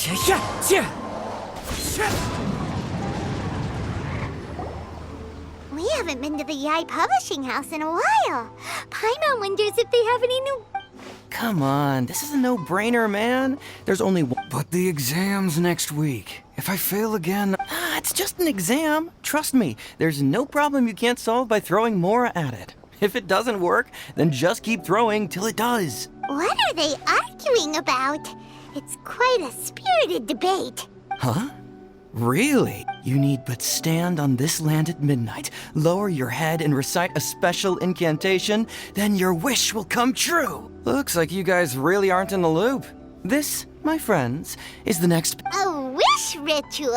We haven't been to the Yai Publishing House in a while. Paimon wonders if they have any new... Come on, this is a no-brainer, man. There's only one. But the exam's next week. If I fail again... It's just an exam. Trust me, there's no problem you can't solve by throwing Mora at it. If it doesn't work, then just keep throwing till it does. What are they arguing about? It's quite a spirited debate. Huh? Really? You need but stand on this land at midnight, lower your head and recite a special incantation, then your wish will come true. Looks like you guys really aren't in the loop. This, my friends, is the next... A wish ritual?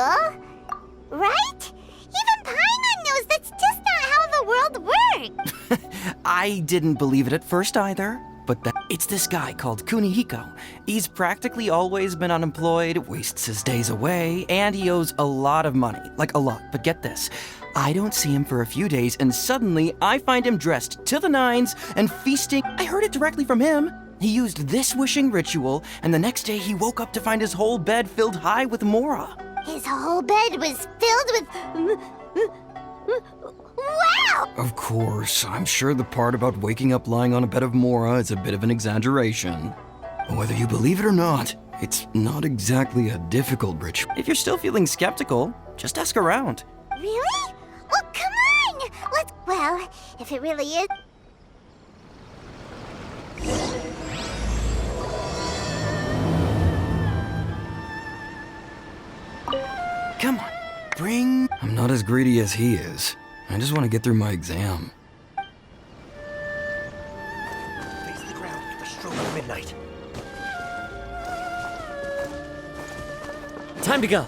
Right? Even Paimon knows that's just not how the world works. I didn't believe it at first either. But it's this guy called Kunihiko. He's practically always been unemployed, wastes his days away, and he owes a lot of money. Like a lot, but get this. I don't see him for a few days, and suddenly I find him dressed to the nines and feasting. I heard it directly from him. He used this wishing ritual, and the next day he woke up to find his whole bed filled high with Mora. His whole bed was filled with... Wow! Of course, I'm sure the part about waking up lying on a bed of Mora is a bit of an exaggeration. Whether you believe it or not, it's not exactly a difficult ritual. If you're still feeling skeptical, just ask around. Really? Well, come on! Well, if it really is... Come on, I'm not as greedy as he is. I just want to get through my exam. Face the ground at the stroke of midnight. Time to go.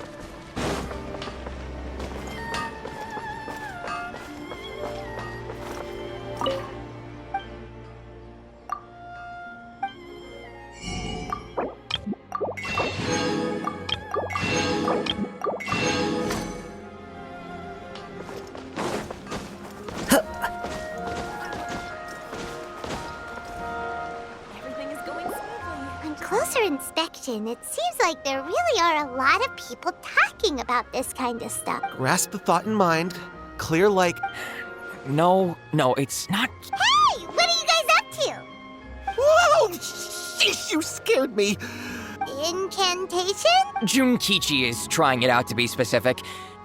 Closer inspection, it seems like there really are a lot of people talking about this kind of stuff. Grasp the thought in mind. Clear like... No, it's not... Hey! What are you guys up to? Whoa! Sheesh, you scared me! Incantation? Junkichi is trying it out, to be specific.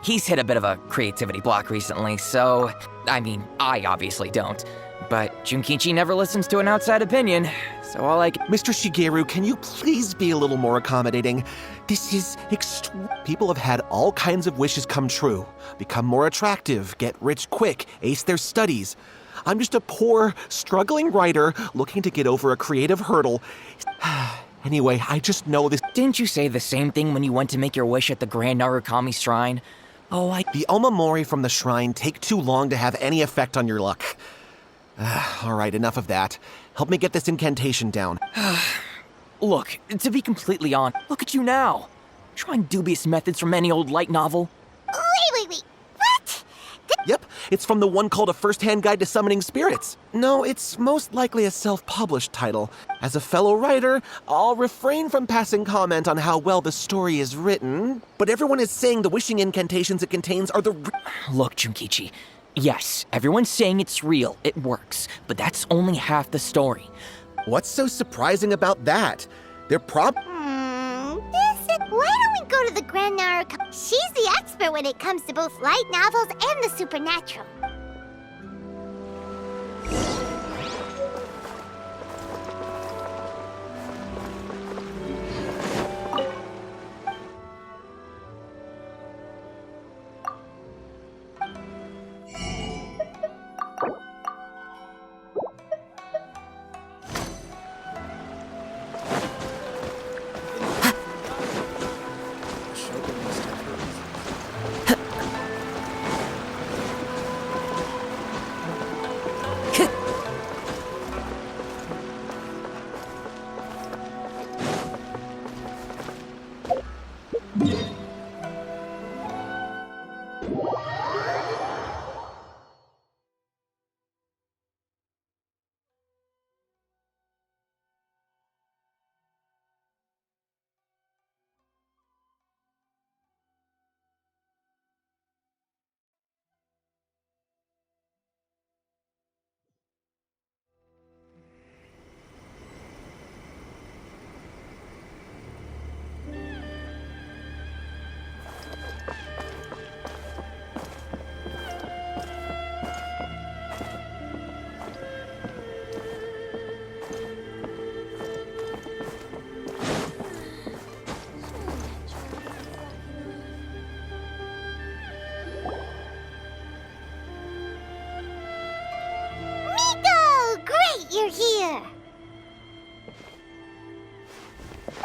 He's hit a bit of a creativity block recently, so... I mean, I obviously don't. But Junkichi never listens to an outside opinion, so all I can... Mr. Shigeru, can you please be a little more accommodating? This is People have had all kinds of wishes come true. Become more attractive, get rich quick, ace their studies. I'm just a poor, struggling writer looking to get over a creative hurdle. Anyway, I just know this... Didn't you say the same thing when you went to make your wish at the Grand Narukami Shrine? The Omamori from the shrine take too long to have any effect on your luck. All right, enough of that. Help me get this incantation down. Look, to be completely honest, look at you now. Trying dubious methods from any old light novel. Wait. What? Yep, it's from the one called A First-Hand Guide to Summoning Spirits. No, it's most likely a self-published title. As a fellow writer, I'll refrain from passing comment on how well the story is written, but everyone is saying the wishing incantations it contains are the... Look, Junkichi. Yes, everyone's saying it's real, it works, but that's only half the story. What's so surprising about that? They're Why don't we go to the Grand Narukami? She's the expert when it comes to both light novels and the supernatural.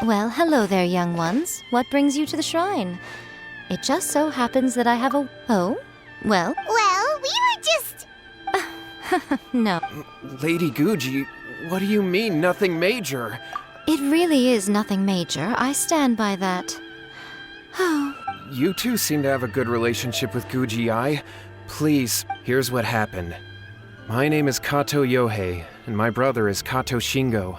Well, hello there, young ones. What brings you to the shrine? It just so happens that I have a... Oh? Well? Well, we were just... No. Lady Guji, what do you mean, nothing major? It really is nothing major. I stand by that. Oh. You two seem to have a good relationship with Guji-ai. Please, here's what happened. My name is Kato Yohei, and my brother is Kato Shingo.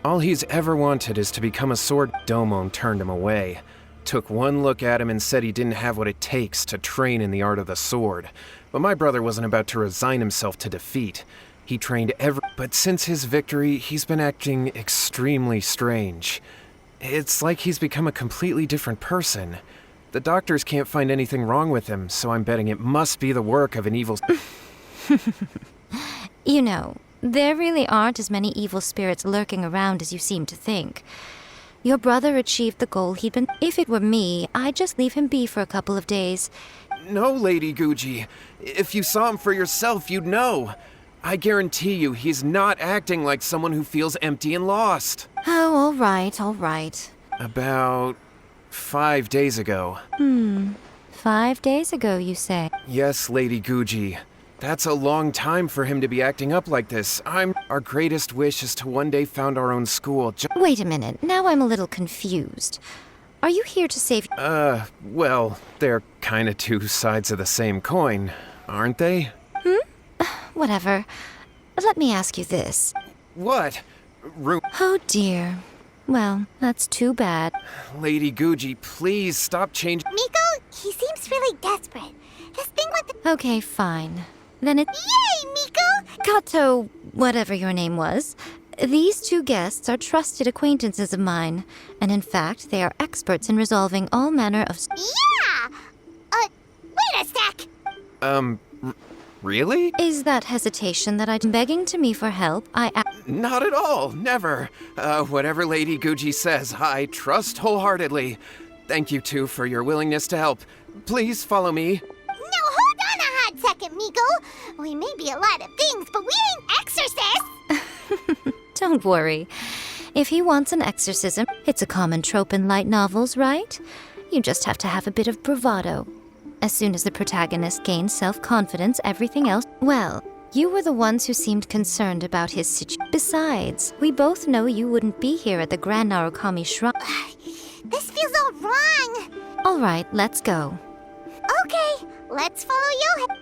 All he's ever wanted is to become a sword. Domon turned him away. Took one look at him and said he didn't have what it takes to train in the art of the sword. But my brother wasn't about to resign himself to defeat. He trained But since his victory, he's been acting extremely strange. It's like he's become a completely different person. The doctors can't find anything wrong with him, so I'm betting it must be the work of an evil... You know, there really aren't as many evil spirits lurking around as you seem to think. Your brother achieved the goal he'd been... If it were me, I'd just leave him be for a couple of days. No, Lady Guji. If you saw him for yourself, you'd know. I guarantee you, he's not acting like someone who feels empty and lost. Oh, all right, all right. About 5 days ago. 5 days ago, you say? Yes, Lady Guji. That's a long time for him to be acting up like this. Our greatest wish is to one day found our own school. Wait a minute, now I'm a little confused. Are you here to save... Well, they're kinda two sides of the same coin, aren't they? Whatever. Let me ask you this. What? Oh dear. Well, that's too bad. Lady Guji, please stop changing... Miko, he seems really desperate. His thing with the... Okay, fine. Then it's... Yay, Miko! Kato, whatever your name was. These two guests are trusted acquaintances of mine, and in fact, they are experts in resolving all manner of... Yeah! Wait a sec! Really? Is that hesitation that I'm begging to me for help? Not at all, never. Whatever Lady Guji says, I trust wholeheartedly. Thank you two for your willingness to help. Please follow me. No, hold on a hot second, Miko. We may be a lot of things, but we ain't exorcists. Don't worry. If he wants an exorcism, it's a common trope in light novels, right? You just have to have a bit of bravado. As soon as the protagonist gains self-confidence, everything else... Well, you were the ones who seemed concerned about his situation. Besides, we both know you wouldn't be here at the Grand Narukami Shrine. This feels all wrong. All right, let's go. Okay, let's follow Yohei.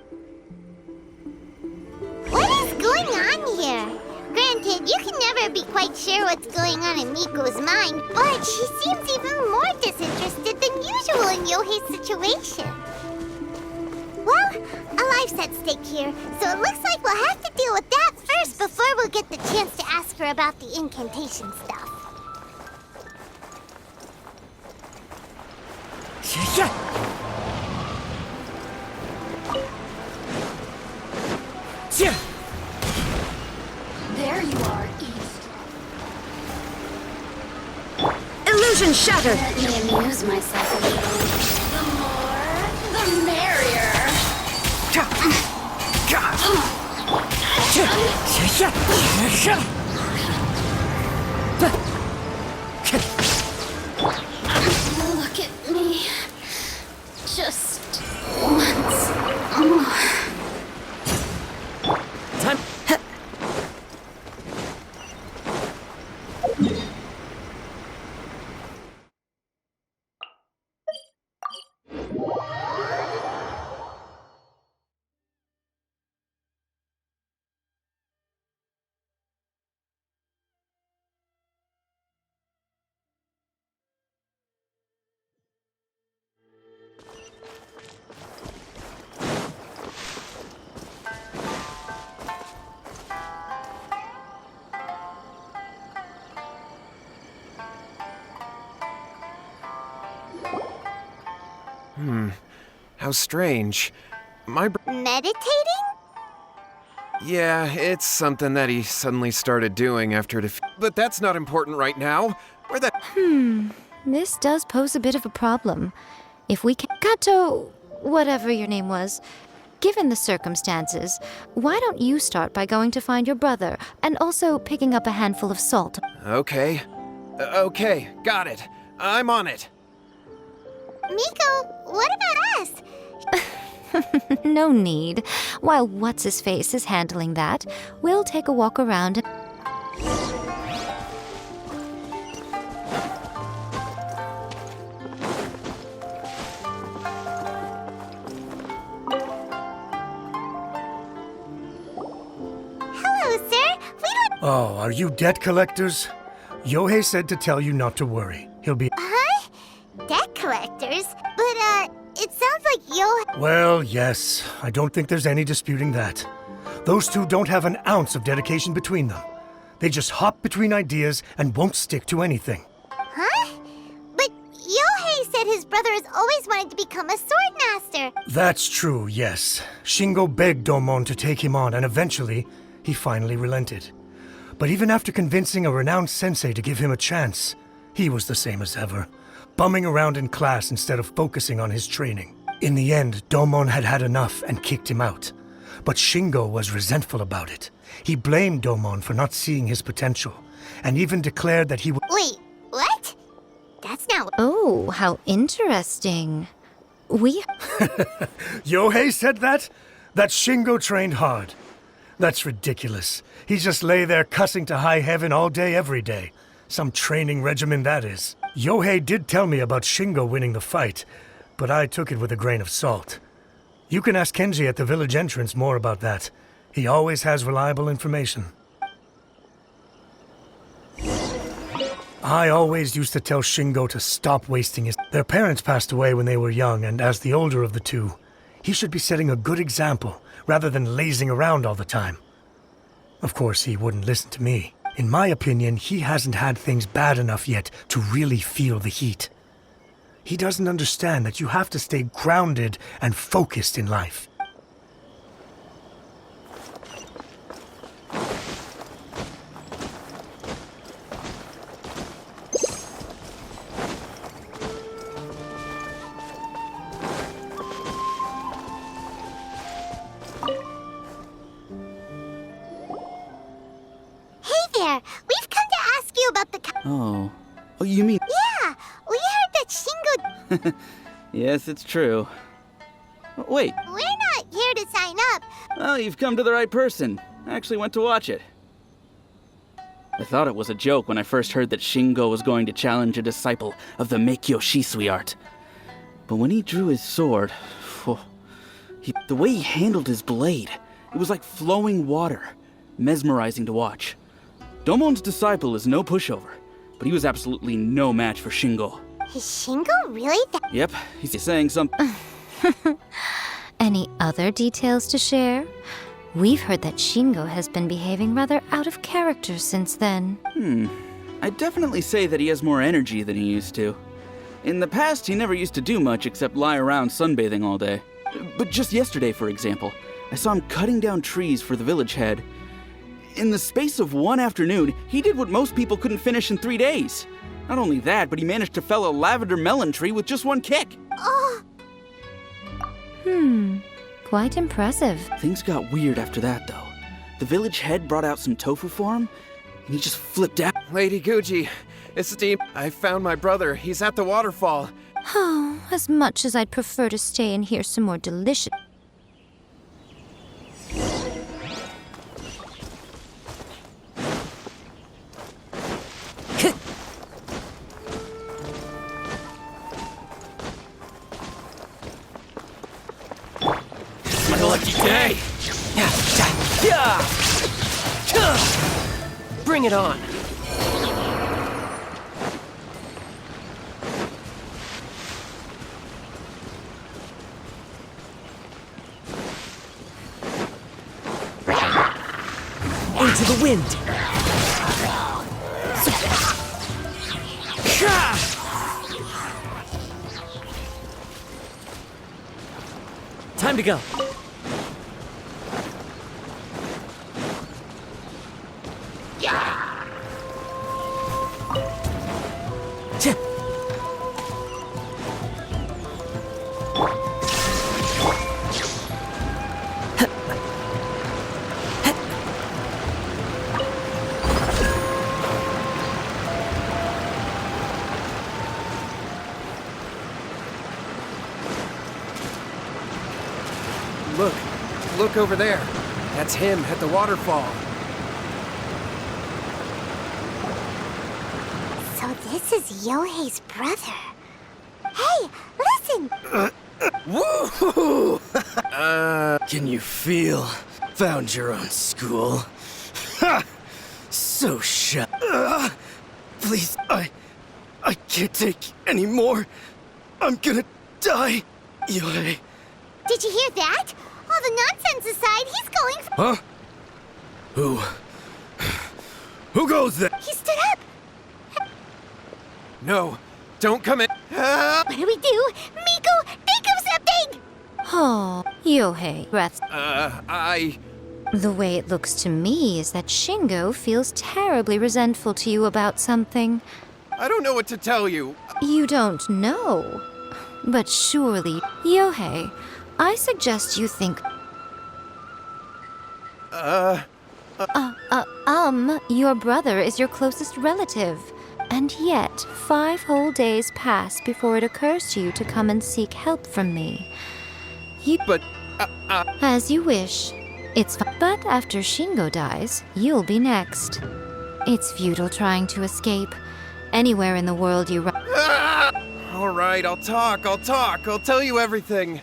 What is going on here? Granted, you can never be quite sure what's going on in Miko's mind, but she seems even more disinterested than usual in Yohei's situation. Well, a life's at stake here, so it looks like we'll have to deal with that first before we'll get the chance to ask her about the incantation stuff. There you are, eavesdrop. Illusion shattered! Let me amuse myself a little. The more, the merrier. Look at me. Just once more. Time. How strange. Meditating? Yeah, it's something that he suddenly started doing after But that's not important right now. This does pose a bit of a problem. If we can... Kato, whatever your name was, given the circumstances, why don't you start by going to find your brother, and also picking up a handful of salt? Okay. Okay, got it. I'm on it. Miko, what about us? No need. While What's-His-Face is handling that, we'll take a walk around and... Hello, sir. We don't... Oh, are you debt collectors? Yohei said to tell you not to worry. He'll be... Huh? Debt collectors? But, it sounds like Yo... Well, yes. I don't think there's any disputing that. Those two don't have an ounce of dedication between them. They just hop between ideas and won't stick to anything. Huh? But Yohei said his brother has always wanted to become a sword master. That's true, yes. Shingo begged Domon to take him on, and eventually, he finally relented. But even after convincing a renowned sensei to give him a chance, he was the same as ever, bumming around in class instead of focusing on his training. In the end, Domon had had enough and kicked him out. But Shingo was resentful about it. He blamed Domon for not seeing his potential, and even declared that he would... Wait, what? That's not... Oh, how interesting. We... Yohei said that? That Shingo trained hard. That's ridiculous. He just lay there cussing to high heaven all day, every day. Some training regimen, that is. Yohei did tell me about Shingo winning the fight, but I took it with a grain of salt. You can ask Kenji at the village entrance more about that. He always has reliable information. I always used to tell Shingo to stop wasting his... Their parents passed away when they were young, and as the older of the two, he should be setting a good example, rather than lazing around all the time. Of course, he wouldn't listen to me. In my opinion, he hasn't had things bad enough yet to really feel the heat. He doesn't understand that you have to stay grounded and focused in life. There, we've come to ask you about the... Oh, you mean... Yeah, we heard that Shingo... Yes, it's true. Wait, We're not here to sign up. well, you've come to the right person. I actually went to watch it. I thought it was a joke when I first heard that Shingo was going to challenge a disciple of the Meikyo Shisui art. But when he drew his sword... the way he handled his blade, it was like flowing water. Mesmerizing to watch. Domon's disciple is no pushover, but he was absolutely no match for Shingo. Is Shingo really that... Yep, he's saying something. Any other details to share? We've heard that Shingo has been behaving rather out of character since then. I'd definitely say that he has more energy than he used to. In the past, he never used to do much except lie around sunbathing all day. But just yesterday, for example, I saw him cutting down trees for the village head. In the space of one afternoon, he did what most people couldn't finish in 3 days. Not only that, but he managed to fell a lavender melon tree with just one kick. Oh, Quite impressive. Things got weird after that, though. The village head brought out some tofu for him, and he just flipped out. Lady Guji, it's Steve. I found my brother. He's at the waterfall. Oh, as much as I'd prefer to stay and hear some more delicious... My lucky day! Bring it on! Into the wind! Time to go. Look over there. That's him at the waterfall. So this is Yohei's brother. Hey, listen! Woohoo! Can you feel? Found your own school. Ha! So shut. Please, I can't take any more. I'm gonna die. Yohei. Did you hear that? All the nonsense aside, he's going for... Huh? Who goes there? He stood up! No, don't come in. What do we do? Miko, think of something! Oh, Yohei, breath. I... The way it looks to me is that Shingo feels terribly resentful to you about something. I don't know what to tell you. You don't know. But surely, Yohei, I suggest you think... Your brother is your closest relative. And yet, 5 whole days pass before it occurs to you to come and seek help from me. But, As you wish. But after Shingo dies, you'll be next. It's futile trying to escape. Anywhere in the world you run... All right, I'll talk. I'll tell you everything.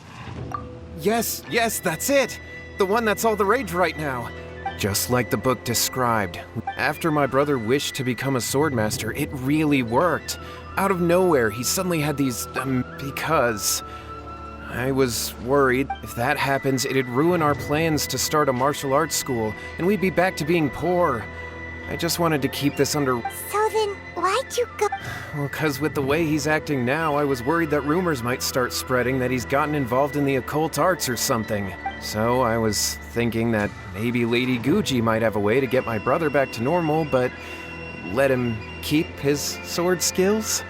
Yes, that's it. The one that's all the rage right now. Just like the book described. After my brother wished to become a swordmaster, it really worked. Out of nowhere, he suddenly had these, because... I was worried if that happens, it'd ruin our plans to start a martial arts school, and we'd be back to being poor. I just wanted to keep this under... So then, why'd you go? Well, 'cause with the way he's acting now, I was worried that rumors might start spreading that he's gotten involved in the occult arts or something. So I was thinking that maybe Lady Guji might have a way to get my brother back to normal, but let him keep his sword skills?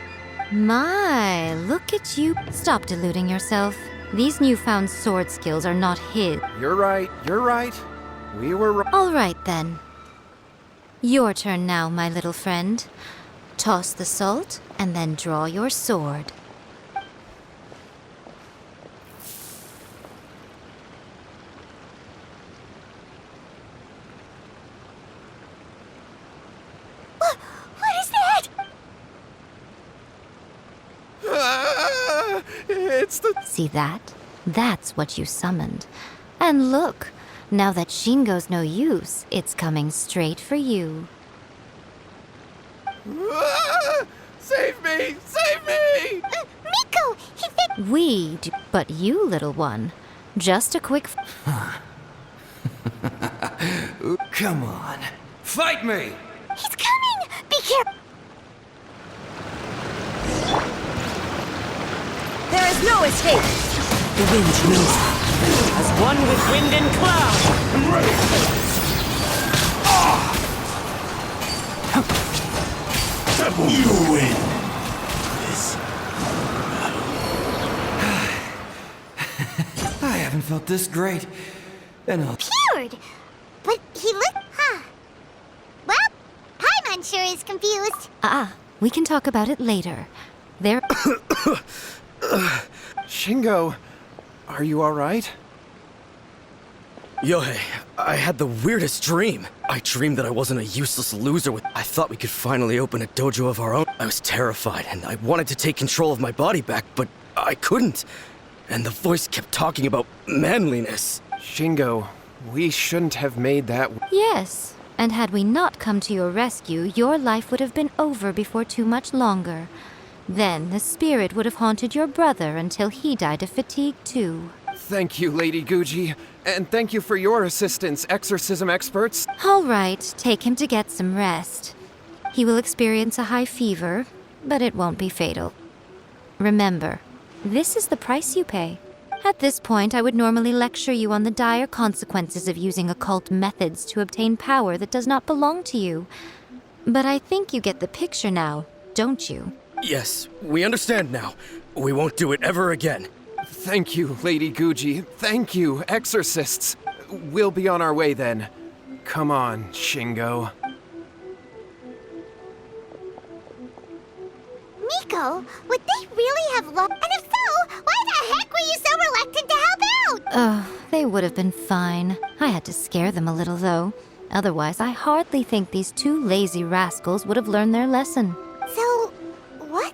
My, look at you. Stop deluding yourself. These newfound sword skills are not his. You're right. We were right. All right, then. Your turn now, my little friend. Toss the salt, and then draw your sword. What is that? It's the... See that? That's what you summoned. And look, now that Shingo's no use, it's coming straight for you. Save me! Miko, he fit... We do, but you, little one, just a quick... Come on. Fight me! He's coming! Be careful! There is no escape! The wind knows me. As one with wind and cloud! I'm ready! You win! I haven't felt this great. And Cured! But he looked... Well, Paimon sure is confused. We can talk about it later. There... Shingo, are you alright? Yohei, I had the weirdest dream. I dreamed that I wasn't a useless loser. I thought we could finally open a dojo of our own. I was terrified, and I wanted to take control of my body back, but I couldn't. And the voice kept talking about manliness. Shingo, we shouldn't have made that... Yes, and had we not come to your rescue, your life would have been over before too much longer. Then the spirit would have haunted your brother until he died of fatigue too. Thank you, Lady Guji. And thank you for your assistance, exorcism experts. All right, take him to get some rest. He will experience a high fever, but it won't be fatal. Remember, this is the price you pay. At this point, I would normally lecture you on the dire consequences of using occult methods to obtain power that does not belong to you. But I think you get the picture now, don't you? Yes, we understand now. We won't do it ever again. Thank you, Lady Guji. Thank you, exorcists. We'll be on our way then. Come on, Shingo. Miko, would they really have lost? And if so, why the heck were you so reluctant to help out? They would have been fine. I had to scare them a little, though. Otherwise, I hardly think these two lazy rascals would have learned their lesson. So, what?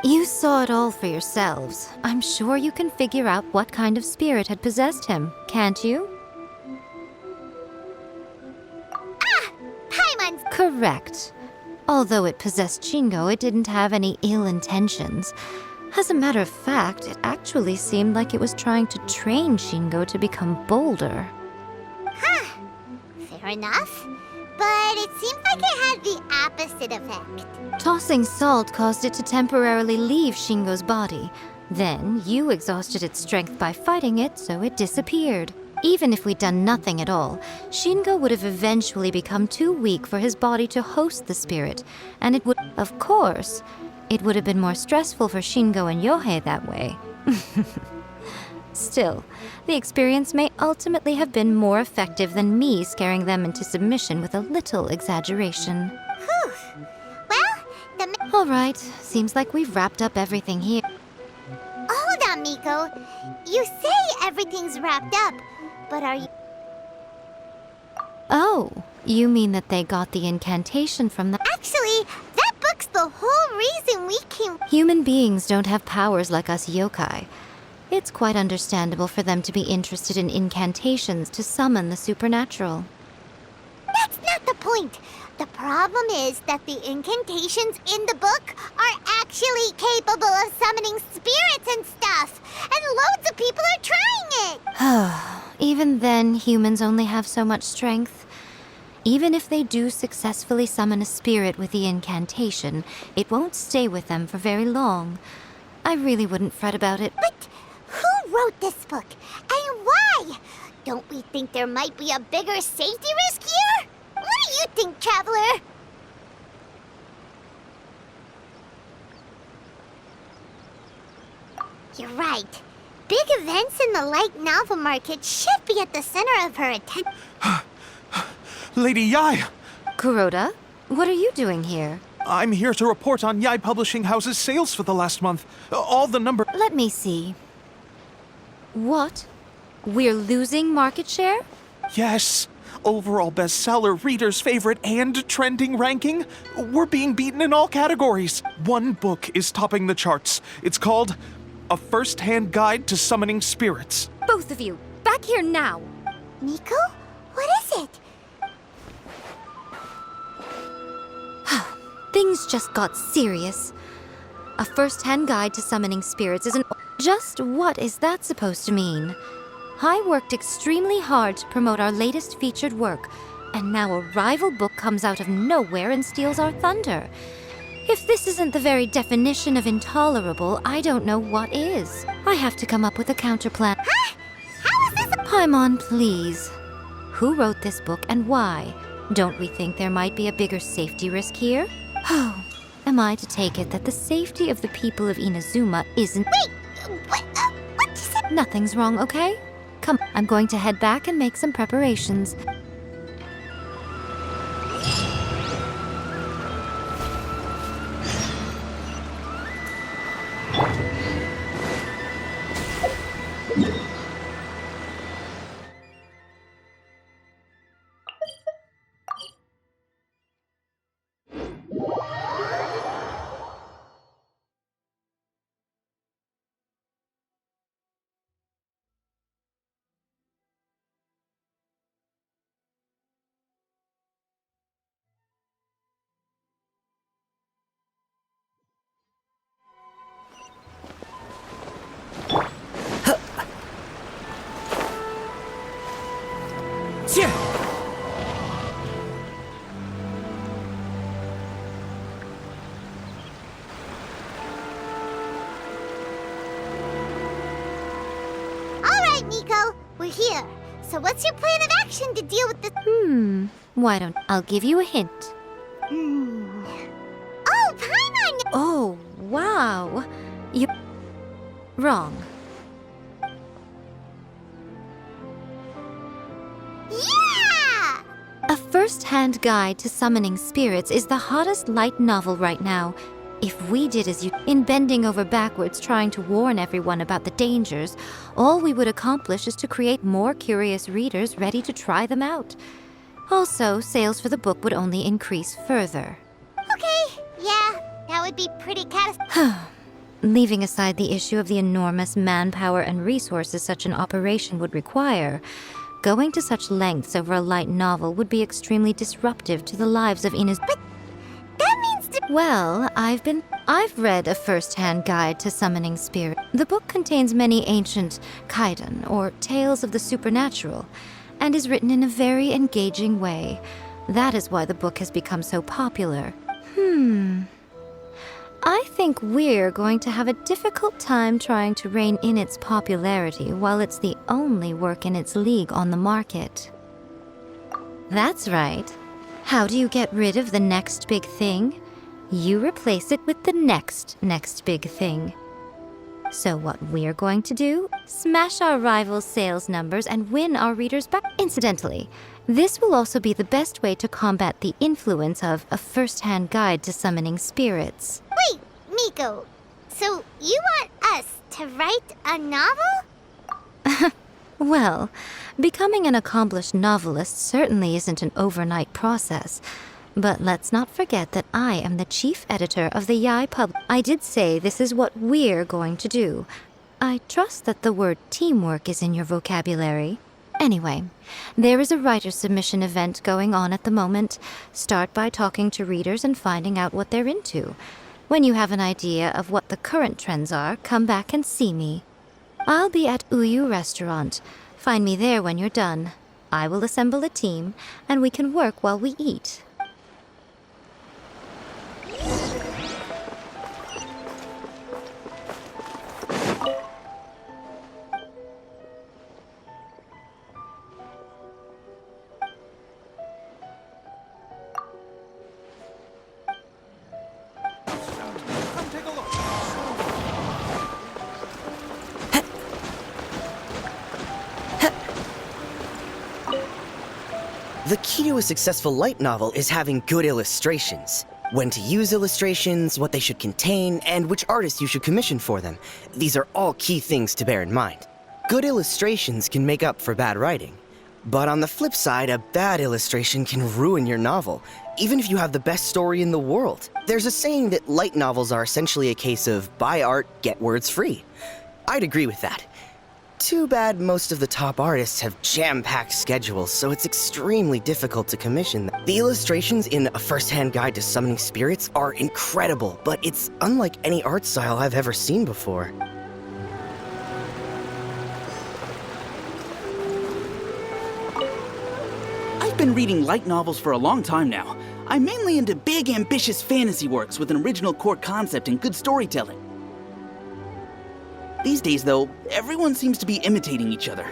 You saw it all for yourselves. I'm sure you can figure out what kind of spirit had possessed him, can't you? Paimon's... Correct. Although it possessed Shingo, it didn't have any ill intentions. As a matter of fact, it actually seemed like it was trying to train Shingo to become bolder. Fair enough. But it seemed like it had the opposite effect. Tossing salt caused it to temporarily leave Shingo's body. Then, you exhausted its strength by fighting it, so it disappeared. Even if we'd done nothing at all, Shingo would have eventually become too weak for his body to host the spirit, and it would, of course, it would have been more stressful for Shingo and Yohei that way. Still, the experience may ultimately have been more effective than me scaring them into submission with a little exaggeration. Whew. Well, All right, seems like we've wrapped up everything here. Hold on, Miko. You say everything's wrapped up, but are you... Oh, you mean that they got the incantation from the... Actually, that book's the whole reason we came... Human beings don't have powers like us yokai. It's quite understandable for them to be interested in incantations to summon the supernatural. That's not the point. The problem is that the incantations in the book are actually capable of summoning spirits and stuff, and loads of people are trying it. Even then, humans only have so much strength. Even if they do successfully summon a spirit with the incantation, it won't stay with them for very long. I really wouldn't fret about it. But who wrote this book, and why? Don't we think there might be a bigger safety risk here? What do you think, Traveler? You're right. Big events in the light novel market should be at the center of her attention. Lady Yai! Kuroda, what are you doing here? I'm here to report on Yai Publishing House's sales for the last month. All the number... Let me see. What? We're losing market share? Yes. Overall bestseller, readers' favorite, and trending ranking. We're being beaten in all categories. One book is topping the charts. It's called A First-Hand Guide to Summoning Spirits. Both of you, back here now! Miko? What is it? Things just got serious. A first-hand guide to summoning spirits isn't... Just what is that supposed to mean? I worked extremely hard to promote our latest featured work, and now a rival book comes out of nowhere and steals our thunder. If this isn't the very definition of intolerable, I don't know what is. I have to come up with a counterplan. Huh? How is this? Paimon, please. Who wrote this book and why? Don't we think there might be a bigger safety risk here? Oh, am I to take it that the safety of the people of Inazuma isn't... Wait, what you said? Nothing's wrong, okay? Come, I'm going to head back and make some preparations. Miko, we're here. So what's your plan of action to deal with this? Why don't I'll give you a hint. Oh, Paimon! Oh, wow. You... Wrong. Yeah! A first-hand guide to summoning spirits is the hottest light novel right now. If we did as you in bending over backwards trying to warn everyone about the dangers, all we would accomplish is to create more curious readers ready to try them out. Also, sales for the book would only increase further. Okay, yeah, that would be pretty catastrophic. Leaving aside the issue of the enormous manpower and resources such an operation would require, going to such lengths over a light novel would be extremely disruptive to the lives of Ina's. But that means Well, I've read a first-hand guide to summoning spirit. The book contains many ancient kaidan, or tales of the supernatural, and is written in a very engaging way. That is why the book has become so popular. I think we're going to have a difficult time trying to rein in its popularity while it's the only work in its league on the market. That's right. How do you get rid of the next big thing? You replace it with the next big thing. So what we're going to do? Smash our rivals' sales numbers and win our readers back. Incidentally, this will also be the best way to combat the influence of a first-hand guide to summoning spirits. Wait, Miko. So you want us to write a novel? Well, becoming an accomplished novelist certainly isn't an overnight process. But let's not forget that I am the chief editor of the Yai Pub. I did say this is what we're going to do. I trust that the word teamwork is in your vocabulary. Anyway, there is a writer's submission event going on at the moment. Start by talking to readers and finding out what they're into. When you have an idea of what the current trends are, come back and see me. I'll be at Uyu Restaurant. Find me there when you're done. I will assemble a team, and we can work while we eat. The key to a successful light novel is having good illustrations. When to use illustrations, what they should contain, and which artists you should commission for them. These are all key things to bear in mind. Good illustrations can make up for bad writing. But on the flip side, a bad illustration can ruin your novel, even if you have the best story in the world. There's a saying that light novels are essentially a case of buy art, get words free. I'd agree with that. Too bad most of the top artists have jam-packed schedules, so it's extremely difficult to commission them. The illustrations in A First-Hand Guide to Summoning Spirits are incredible, but it's unlike any art style I've ever seen before. I've been reading light novels for a long time now. I'm mainly into big, ambitious fantasy works with an original core concept and good storytelling. These days, though, everyone seems to be imitating each other.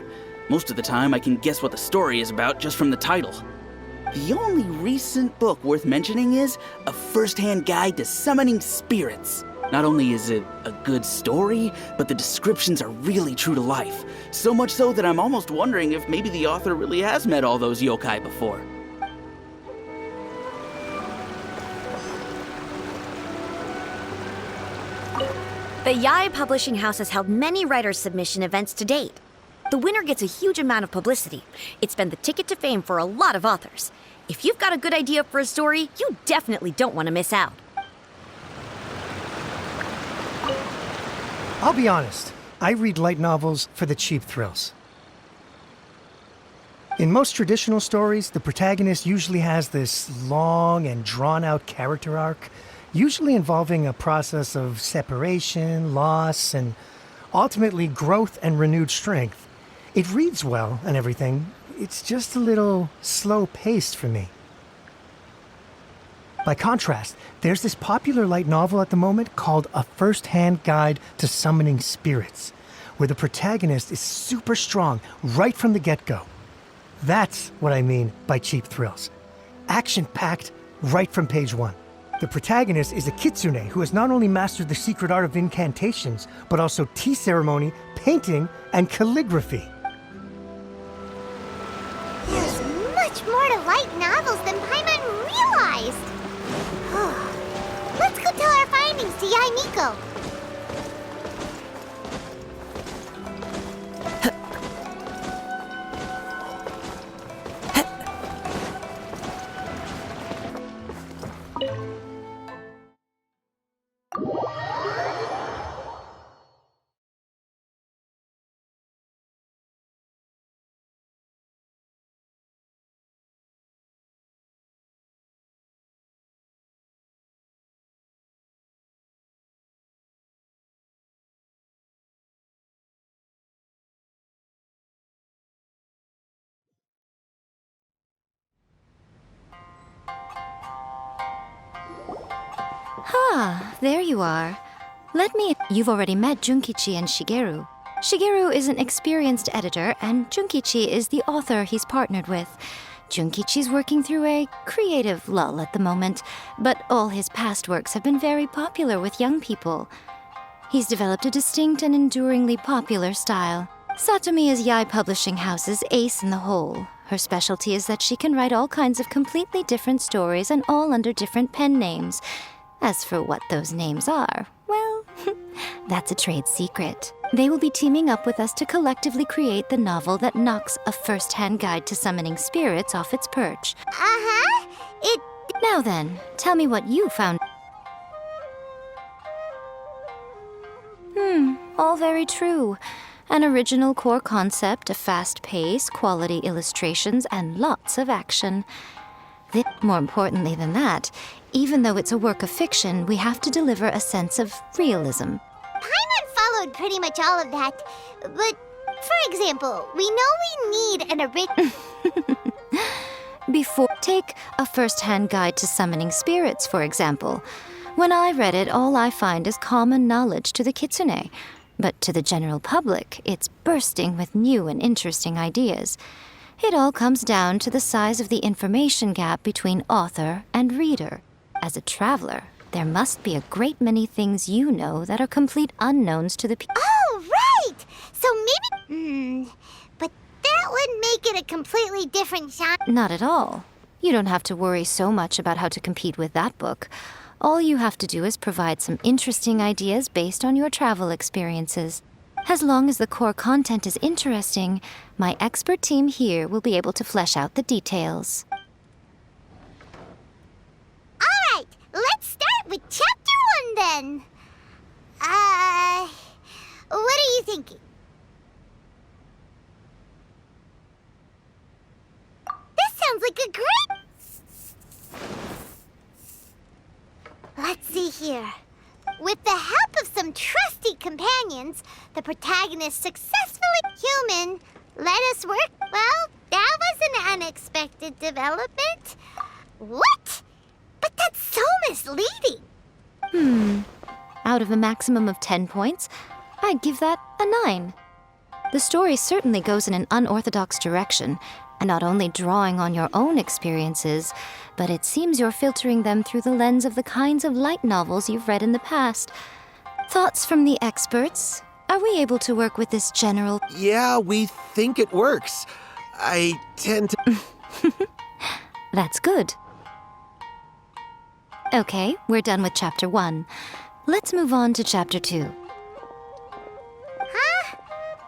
Most of the time, I can guess what the story is about just from the title. The only recent book worth mentioning is A First-Hand Guide to Summoning Spirits. Not only is it a good story, but the descriptions are really true to life. So much so that I'm almost wondering if maybe the author really has met all those yokai before. The Yai Publishing House has held many writers' submission events to date. The winner gets a huge amount of publicity. It's been the ticket to fame for a lot of authors. If you've got a good idea for a story, you definitely don't want to miss out. I'll be honest, I read light novels for the cheap thrills. In most traditional stories, the protagonist usually has this long and drawn-out character arc, usually involving a process of separation, loss, and ultimately growth and renewed strength. It reads well and everything, it's just a little slow-paced for me. By contrast, there's this popular light novel at the moment called A First-Hand Guide to Summoning Spirits, where the protagonist is super strong right from the get-go. That's what I mean by cheap thrills. Action-packed right from page one. The protagonist is a kitsune who has not only mastered the secret art of incantations, but also tea ceremony, painting, and calligraphy. There's much more to light novels than Paimon realized. Let's go tell our findings to Yai Miko. Ah, there you are. You've already met Junkichi and Shigeru. Shigeru is an experienced editor, and Junkichi is the author he's partnered with. Junkichi's working through a creative lull at the moment, but all his past works have been very popular with young people. He's developed a distinct and enduringly popular style. Satomi is Yai Publishing House's ace in the hole. Her specialty is that she can write all kinds of completely different stories and all under different pen names. As for what those names are, well, that's a trade secret. They will be teaming up with us to collectively create the novel that knocks a first-hand guide to summoning spirits off its perch. Uh-huh. Now then, tell me what you found. All very true. An original core concept, a fast pace, quality illustrations, and lots of action. More importantly than that, even though it's a work of fiction, we have to deliver a sense of realism. Paimon followed pretty much all of that. But, for example, we know we need an original... Take a first-hand guide to summoning spirits, for example. When I read it, all I find is common knowledge to the kitsune. But to the general public, it's bursting with new and interesting ideas. It all comes down to the size of the information gap between author and reader. As a traveler, there must be a great many things you know that are complete unknowns to the people. Oh, right! So maybe... But that would make it a completely different genre. Not at all. You don't have to worry so much about how to compete with that book. All you have to do is provide some interesting ideas based on your travel experiences. As long as the core content is interesting, my expert team here will be able to flesh out the details. All right, let's start with Chapter 1 then. What are you thinking? This sounds like a great... Let's see here. With the help of some trusty companions, the protagonist successfully... Human, let us work... Well, that was an unexpected development. What? But that's so misleading. Out of a maximum of 10 points, I'd give that a 9. The story certainly goes in an unorthodox direction, and not only drawing on your own experiences, but it seems you're filtering them through the lens of the kinds of light novels you've read in the past. Thoughts from the experts? Are we able to work with this general... Yeah, we think it works. I tend to... That's good. Okay, we're done with Chapter 1. Let's move on to Chapter 2. Huh?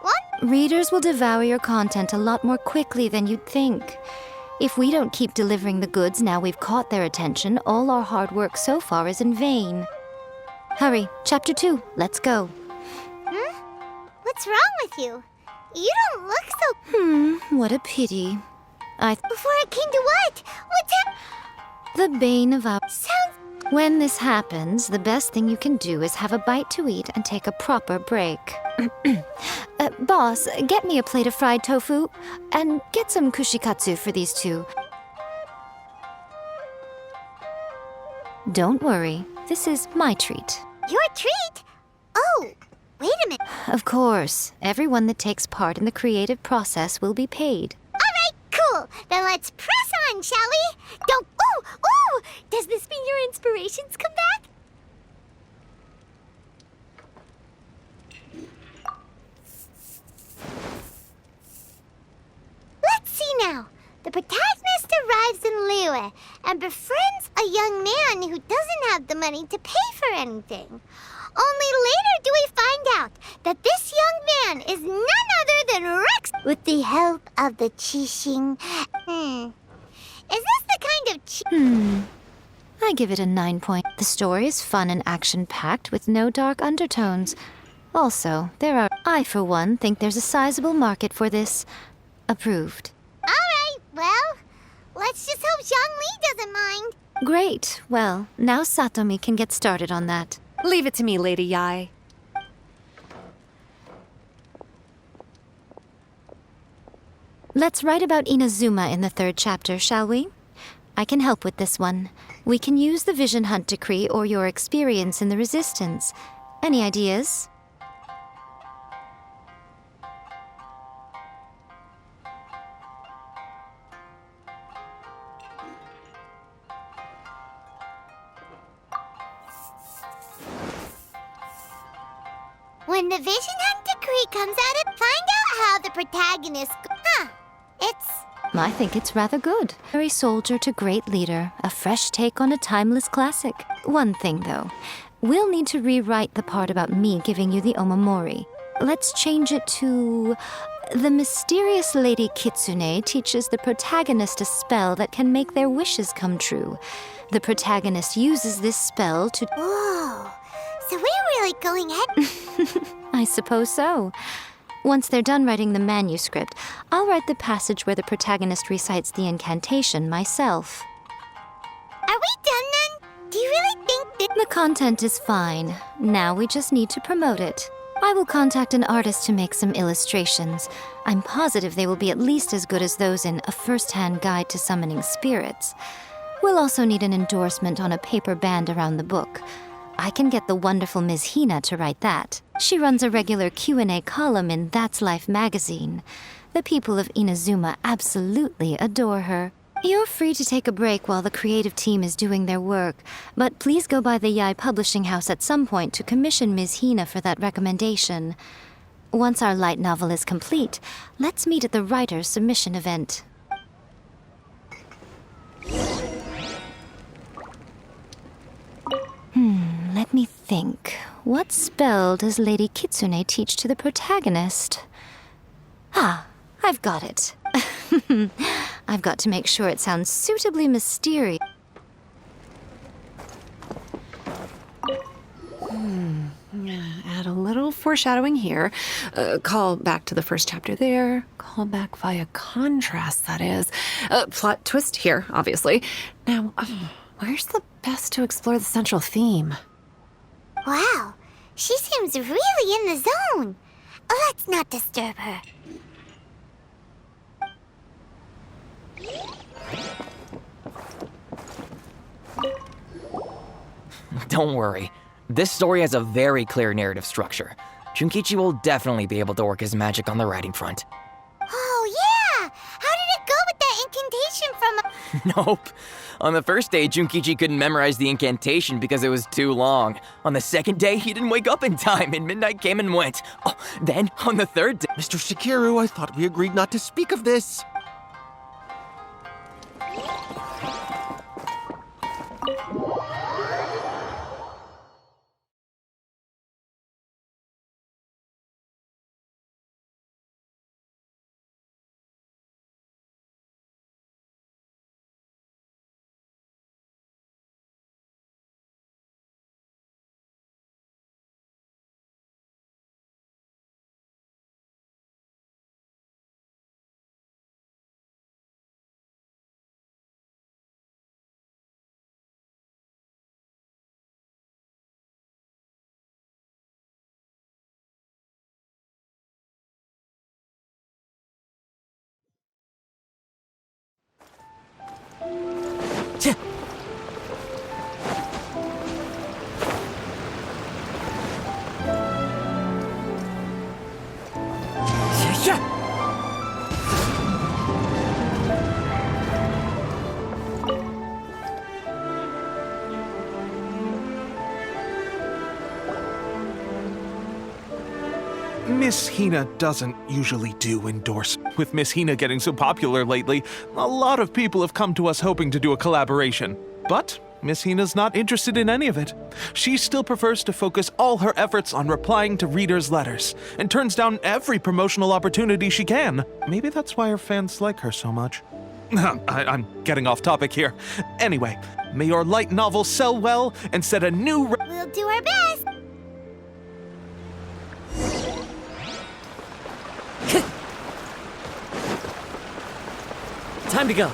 What? Readers will devour your content a lot more quickly than you'd think. If we don't keep delivering the goods now we've caught their attention, all our hard work so far is in vain. Hurry, Chapter 2, let's go. What's wrong with you? You don't look so... What a pity. Before it came to what? What's happening? The bane of our... Sounds... When this happens, the best thing you can do is have a bite to eat and take a proper break. Boss, get me a plate of fried tofu, and get some kushikatsu for these two. Don't worry, this is my treat. Your treat? Oh, wait a minute. Of course, everyone that takes part in the creative process will be paid. All right, cool. Then let's press on, shall we? Don't... Ooh! Does this mean your inspirations come back? Let's see now. The protagonist arrives in Liyue and befriends a young man who doesn't have the money to pay for anything. Only later do we find out that this young man is none other than Rex with the help of the Qixing. Is this the kind of I give it a 9 point. The story is fun and action-packed with no dark undertones. Also, I for one think there's a sizable market for this. Approved. Alright, well, let's just hope Zhongli doesn't mind. Great. Well, now Satomi can get started on that. Leave it to me, Lady Yai. Let's write about Inazuma in the 3rd chapter, shall we? I can help with this one. We can use the Vision Hunt Decree or your experience in the Resistance. Any ideas? When the Vision Hunt Decree comes out, find out how the protagonist... I think it's rather good. Very soldier to great leader, a fresh take on a timeless classic. One thing, though. We'll need to rewrite the part about me giving you the Omamori. Let's change it to... The mysterious Lady Kitsune teaches the protagonist a spell that can make their wishes come true. The protagonist uses this spell to... Whoa, so we're really going ahead... I suppose so. Once they're done writing the manuscript, I'll write the passage where the protagonist recites the incantation myself. Are we done then? Do you really think that... The content is fine. Now we just need to promote it. I will contact an artist to make some illustrations. I'm positive they will be at least as good as those in A First-Hand Guide to Summoning Spirits. We'll also need an endorsement on a paper band around the book. I can get the wonderful Ms. Hina to write that. She runs a regular Q&A column in That's Life magazine. The people of Inazuma absolutely adore her. You're free to take a break while the creative team is doing their work, but please go by the Yai Publishing House at some point to commission Ms. Hina for that recommendation. Once our light novel is complete, let's meet at the writer's submission event. Let me think. What spell does Lady Kitsune teach to the protagonist? I've got it. I've got to make sure it sounds suitably mysterious. Add a little foreshadowing here. Call back to the first chapter there. Call back via contrast, that is. Plot twist here, obviously. Now, where's the best to explore the central theme? Wow, she seems really in the zone. Let's not disturb her. Don't worry. This story has a very clear narrative structure. Junkichi will definitely be able to work his magic on the writing front. Oh, yeah! How did it go with that incantation from... Nope. On the first day, Junkichi couldn't memorize the incantation because it was too long. On the second day, he didn't wake up in time, and midnight came and went. Oh, then, on the third day... Mr. Shikiru, I thought we agreed not to speak of this. Miss Hina doesn't usually do endorsements. With Miss Hina getting so popular lately, a lot of people have come to us hoping to do a collaboration. But Miss Hina's not interested in any of it. She still prefers to focus all her efforts on replying to readers' letters, and turns down every promotional opportunity she can. Maybe that's why her fans like her so much. I'm getting off topic here. Anyway, may your light novel sell well and set a new We'll do our best. Time to go.